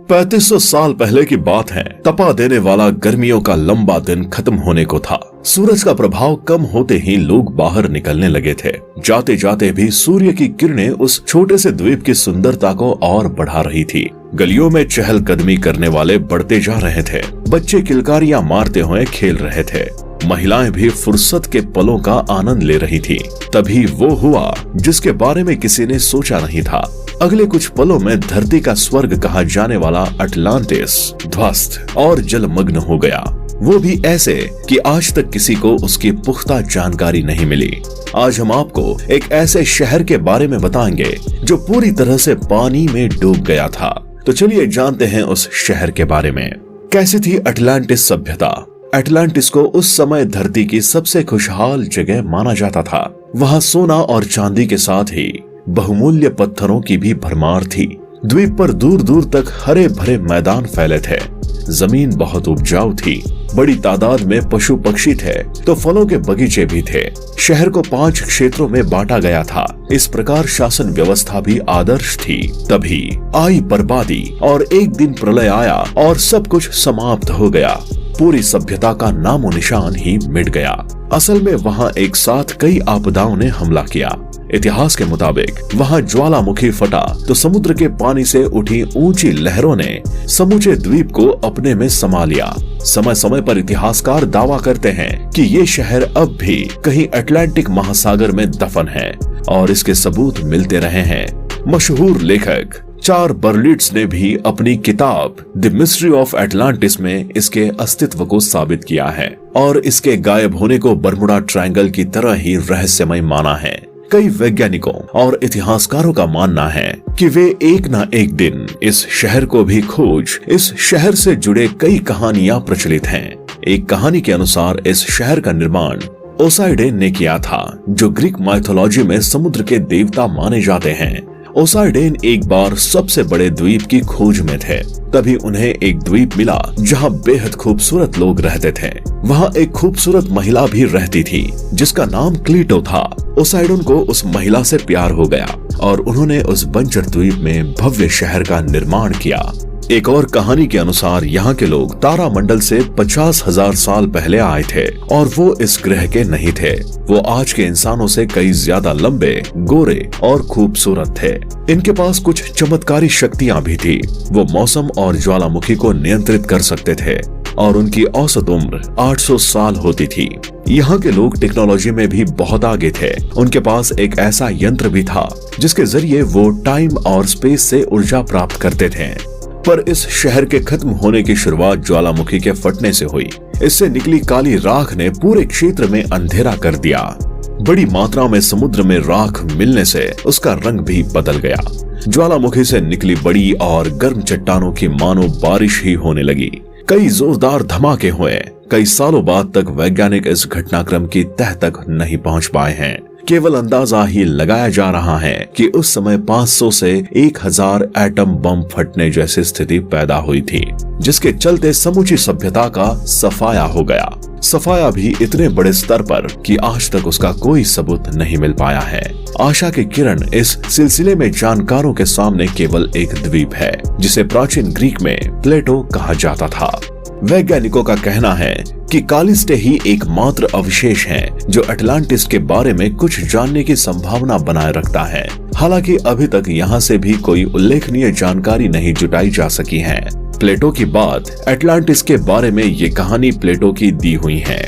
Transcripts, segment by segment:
3500 साल पहले की बात है। तपा देने वाला गर्मियों का लंबा दिन खत्म होने को था। सूरज का प्रभाव कम होते ही लोग बाहर निकलने लगे थे। जाते जाते भी सूर्य की किरणें उस छोटे से द्वीप की सुंदरता को और बढ़ा रही थी। गलियों में चहलकदमी करने वाले बढ़ते जा रहे थे। बच्चे किलकारियां मारते हुए खेल रहे थे। महिलाएं भी फुर्सत के पलों का आनंद ले रही थी। तभी वो हुआ जिसके बारे में किसी ने सोचा नहीं था। अगले कुछ पलों में धरती का स्वर्ग कहा जाने वाला अटलांटिस ध्वस्त और जलमग्न हो गया। वो भी ऐसे कि आज तक किसी को उसकी पुख्ता जानकारी नहीं मिली। आज हम आपको एक ऐसे शहर के बारे में बताएंगे जो पूरी तरह से पानी में डूब गया था। तो चलिए जानते हैं उस शहर के बारे में। कैसी थी अटलांटिस सभ्यता। अटलांटिस को उस समय धरती की सबसे खुशहाल जगह माना जाता था। वहाँ सोना और चांदी के साथ ही बहुमूल्य पत्थरों की भी भरमार थी। द्वीप पर दूर दूर तक हरे भरे मैदान फैले थे। जमीन बहुत उपजाऊ थी। बड़ी तादाद में पशु पक्षी थे तो फलों के बगीचे भी थे। शहर को 5 क्षेत्रों में बांटा गया था। इस प्रकार शासन व्यवस्था भी आदर्श थी। तभी आई बर्बादी और एक दिन प्रलय आया और सब कुछ समाप्त हो गया। पूरी सभ्यता का नामो निशान ही मिट गया। असल में वहाँ एक साथ कई आपदाओं ने हमला किया। इतिहास के मुताबिक वहाँ ज्वालामुखी फटा तो समुद्र के पानी से उठी ऊंची लहरों ने समूचे द्वीप को अपने में समा लिया। समय समय पर इतिहासकार दावा करते हैं कि ये शहर अब भी कहीं अटलांटिक महासागर में दफन है और इसके सबूत मिलते रहे हैं। मशहूर लेखक चार्ल्स बर्लिट्ज ने भी अपनी किताब द मिस्ट्री ऑफ अटलांटिस में इसके अस्तित्व को साबित किया है और इसके गायब होने को बर्मुडा ट्रायंगल की तरह ही रहस्यमय माना है। कई वैज्ञानिकों और इतिहासकारों का मानना है कि वे एक न एक दिन इस शहर को भी खोज। इस शहर से जुड़े कई कहानियां प्रचलित हैं। एक कहानी के अनुसार इस शहर का निर्माण ओसाइडेन ने किया था, जो ग्रीक माइथोलॉजी में समुद्र के देवता माने जाते हैं। ओसाइडेन एक बार सबसे बड़े द्वीप की खोज में थे। तभी उन्हें एक द्वीप मिला जहां बेहद खूबसूरत लोग रहते थे। वहां एक खूबसूरत महिला भी रहती थी जिसका नाम क्लीटो था। ओसाइडोन को उस महिला से प्यार हो गया और उन्होंने उस बंजर द्वीप में भव्य शहर का निर्माण किया। एक और कहानी के अनुसार यहाँ के लोग तारामंडल से 50,000 साल पहले आए थे और वो इस ग्रह के नहीं थे। वो आज के इंसानों से कई ज्यादा लंबे, गोरे और खूबसूरत थे। इनके पास कुछ चमत्कारी शक्तियाँ भी थी। वो मौसम और ज्वालामुखी को नियंत्रित कर सकते थे और उनकी औसत उम्र 800 साल होती थी। यहाँ के लोग टेक्नोलॉजी में भी बहुत आगे थे। उनके पास एक ऐसा यंत्र भी था जिसके जरिए वो टाइम और स्पेस से ऊर्जा प्राप्त करते थे। पर इस शहर के खत्म होने की शुरुआत ज्वालामुखी के फटने से हुई। इससे निकली काली राख ने पूरे क्षेत्र में अंधेरा कर दिया। बड़ी मात्रा में समुद्र में राख मिलने से उसका रंग भी बदल गया। ज्वालामुखी से निकली बड़ी और गर्म चट्टानों की मानो बारिश ही होने लगी। कई जोरदार धमाके हुए। कई सालों बाद तक वैज्ञानिक इस घटनाक्रम की तह तक नहीं पहुंच पाए हैं। केवल अंदाजा ही लगाया जा रहा है कि उस समय 500 से 1000 एटम बम फटने जैसी स्थिति पैदा हुई थी, जिसके चलते समूची सभ्यता का सफाया हो गया। सफाया भी इतने बड़े स्तर पर कि आज तक उसका कोई सबूत नहीं मिल पाया है। आशा की किरण इस सिलसिले में जानकारों के सामने केवल एक द्वीप है जिसे प्राचीन ग्रीक में प्लेटो कहा जाता था। वैज्ञानिकों का कहना है कि कालिस्टे ही एकमात्र अवशेष है जो अटलांटिस के बारे में कुछ जानने की संभावना बनाए रखता है। हालांकि अभी तक यहाँ से भी कोई उल्लेखनीय जानकारी नहीं जुटाई जा सकी है। प्लेटो की बात अटलांटिस के बारे में ये कहानी प्लेटो की दी हुई है।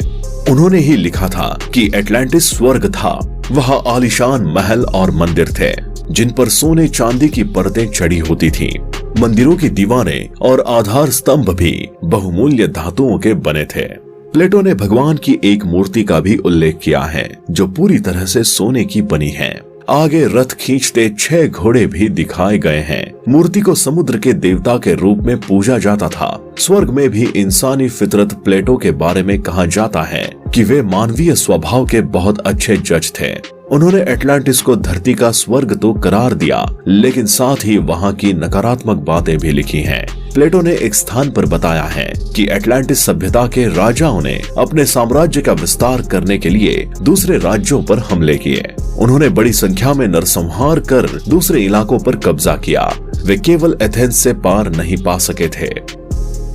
उन्होंने ही लिखा था कि अटलांटिस स्वर्ग था। वहाँ आलीशान महल और मंदिर थे जिन पर सोने चांदी की परतें चढ़ी होती थीं। मंदिरों की दीवारें और आधार स्तंभ भी बहुमूल्य धातुओं के बने थे। प्लेटो ने भगवान की एक मूर्ति का भी उल्लेख किया है जो पूरी तरह से सोने की बनी है। आगे रथ खींचते 6 घोड़े भी दिखाए गए हैं। मूर्ति को समुद्र के देवता के रूप में पूजा जाता था। स्वर्ग में भी इंसानी फितरत प्लेटो के बारे में कहा जाता है कि वे मानवीय स्वभाव के बहुत अच्छे जज थे। उन्होंने अटलांटिस को धरती का स्वर्ग तो करार दिया, लेकिन साथ ही वहाँ की नकारात्मक बातें भी लिखी हैं। प्लेटो ने एक स्थान पर बताया है कि अटलांटिस सभ्यता के राजाओं ने अपने साम्राज्य का विस्तार करने के लिए दूसरे राज्यों पर हमले किए। उन्होंने बड़ी संख्या में नरसंहार कर दूसरे इलाकों पर कब्जा किया। वे केवल एथेंस से पार नहीं पा सके थे।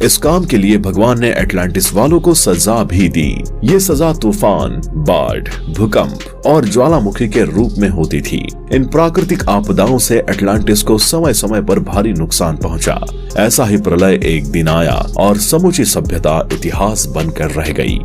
इस काम के लिए भगवान ने एटलांटिस वालों को सजा भी दी। ये सजा तूफान, बाढ़, भूकंप और ज्वालामुखी के रूप में होती थी। इन प्राकृतिक आपदाओं से एटलांटिस को समय समय पर भारी नुकसान पहुंचा। ऐसा ही प्रलय एक दिन आया और समूची सभ्यता इतिहास बनकर रह गई।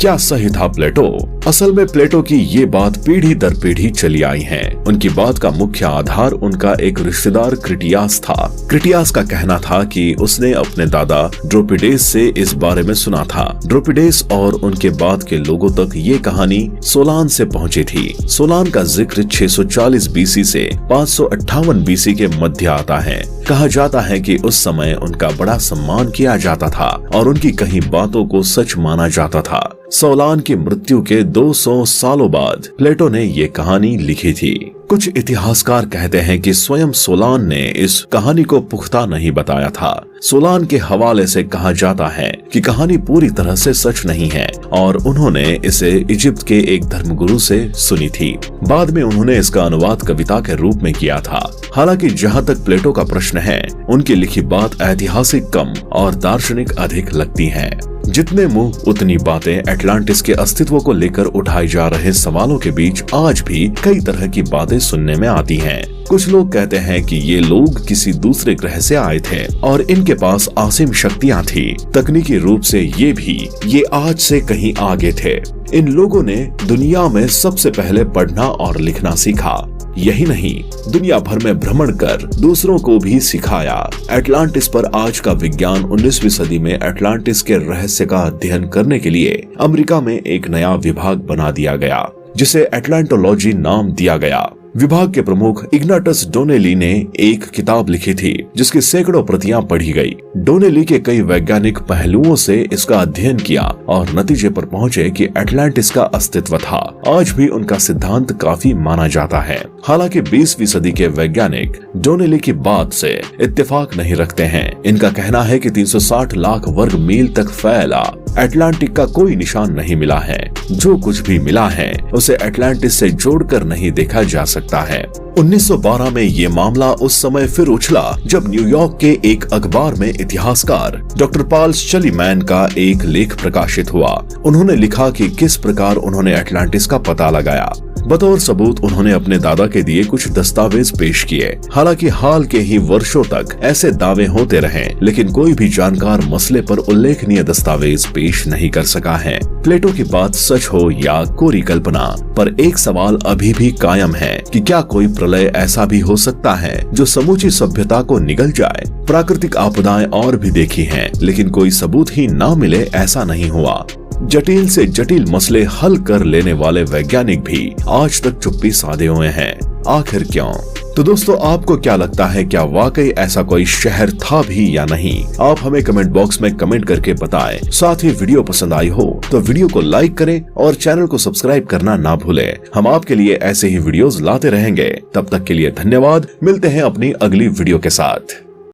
क्या सही था प्लेटो? असल में प्लेटो की ये बात पीढ़ी दर पीढ़ी चली आई है। उनकी बात का मुख्य आधार उनका एक रिश्तेदार क्रिटियास था। क्रिटियास का कहना था कि उसने अपने दादा ड्रोपिडेस से इस बारे में सुना था। ड्रोपिडेस और उनके बाद के लोगों तक ये कहानी सोलान से पहुंची थी। सोलान का जिक्र 640 बीसी से 558 बीसी के मध्य आता है। कहा जाता है कि उस समय उनका बड़ा सम्मान किया जाता था और उनकी कई बातों को सच माना जाता था। सोलान की मृत्यु के 200 सालों बाद प्लेटो ने ये कहानी लिखी थी। कुछ इतिहासकार कहते हैं कि स्वयं सोलान ने इस कहानी को पुख्ता नहीं बताया था। सोलान के हवाले से कहा जाता है कि कहानी पूरी तरह से सच नहीं है और उन्होंने इसे इजिप्ट के एक धर्मगुरु से सुनी थी। बाद में उन्होंने इसका अनुवाद कविता के रूप में किया था। हालांकि जहां तक प्लेटो का प्रश्न है, उनकी लिखी बात ऐतिहासिक कम और दार्शनिक अधिक लगती है। जितने मुंह उतनी बातें। एटलांटिस के अस्तित्व को लेकर उठाए जा रहे सवालों के बीच आज भी कई तरह की बातें सुनने में आती हैं। कुछ लोग कहते हैं कि ये लोग किसी दूसरे ग्रह से आए थे और इनके पास असीम शक्तियां थी। तकनीकी रूप से ये आज से कहीं आगे थे। इन लोगों ने दुनिया में सबसे पहले पढ़ना और लिखना सीखा। यही नहीं, दुनिया भर में भ्रमण कर दूसरों को भी सिखाया। एटलांटिस पर आज का विज्ञान 19वीं सदी में एटलांटिस के रहस्य का अध्ययन करने के लिए अमेरिका में एक नया विभाग बना दिया गया, जिसे एटलांटोलॉजी नाम दिया गया। विभाग के प्रमुख इग्नाटस डोनेली ने एक किताब लिखी थी जिसकी सैकड़ों प्रतियां पढ़ी गई। डोनेली के कई वैज्ञानिक पहलुओं से इसका अध्ययन किया और नतीजे पर पहुंचे कि एटलांटिस का अस्तित्व था। आज भी उनका सिद्धांत काफी माना जाता है। हालांकि 20वीं सदी के वैज्ञानिक डोनेली की बात से इत्तेफाक नहीं रखते हैं। इनका कहना है कि 360 लाख वर्ग मील तक फैला एटलांटिक का कोई निशान नहीं मिला है। जो कुछ भी मिला है उसे एटलांटिस से जोड़कर नहीं देखा जा सकता है। 1912 में ये मामला उस समय फिर उछला जब न्यूयॉर्क के एक अखबार में इतिहासकार डॉक्टर पॉल शलीमैन का एक लेख प्रकाशित हुआ। उन्होंने लिखा कि किस प्रकार उन्होंने एटलांटिस का पता लगाया। बतौर सबूत उन्होंने अपने दादा के दिए कुछ दस्तावेज पेश किए। हालांकि हाल के ही वर्षों तक ऐसे दावे होते रहे, लेकिन कोई भी जानकार मसले पर उल्लेखनीय दस्तावेज पेश नहीं कर सका है। प्लेटो की बात सच हो या कोरी कल्पना, पर एक सवाल अभी भी कायम है कि क्या कोई प्रलय ऐसा भी हो सकता है जो समूची सभ्यता को निगल जाए। प्राकृतिक आपदाएं और भी देखी हैं, लेकिन कोई सबूत ही ना मिले ऐसा नहीं हुआ। जटिल से जटिल मसले हल कर लेने वाले वैज्ञानिक भी आज तक चुप्पी साधे हुए हैं। आखिर क्यों? तो दोस्तों, आपको क्या लगता है, क्या वाकई ऐसा कोई शहर था भी या नहीं? आप हमें कमेंट बॉक्स में कमेंट करके बताएं। साथ ही वीडियो पसंद आई हो तो वीडियो को लाइक करें और चैनल को सब्सक्राइब करना ना भूलें। हम आपके लिए ऐसे ही वीडियोस लाते रहेंगे। तब तक के लिए धन्यवाद। मिलते हैं अपनी अगली वीडियो के साथ।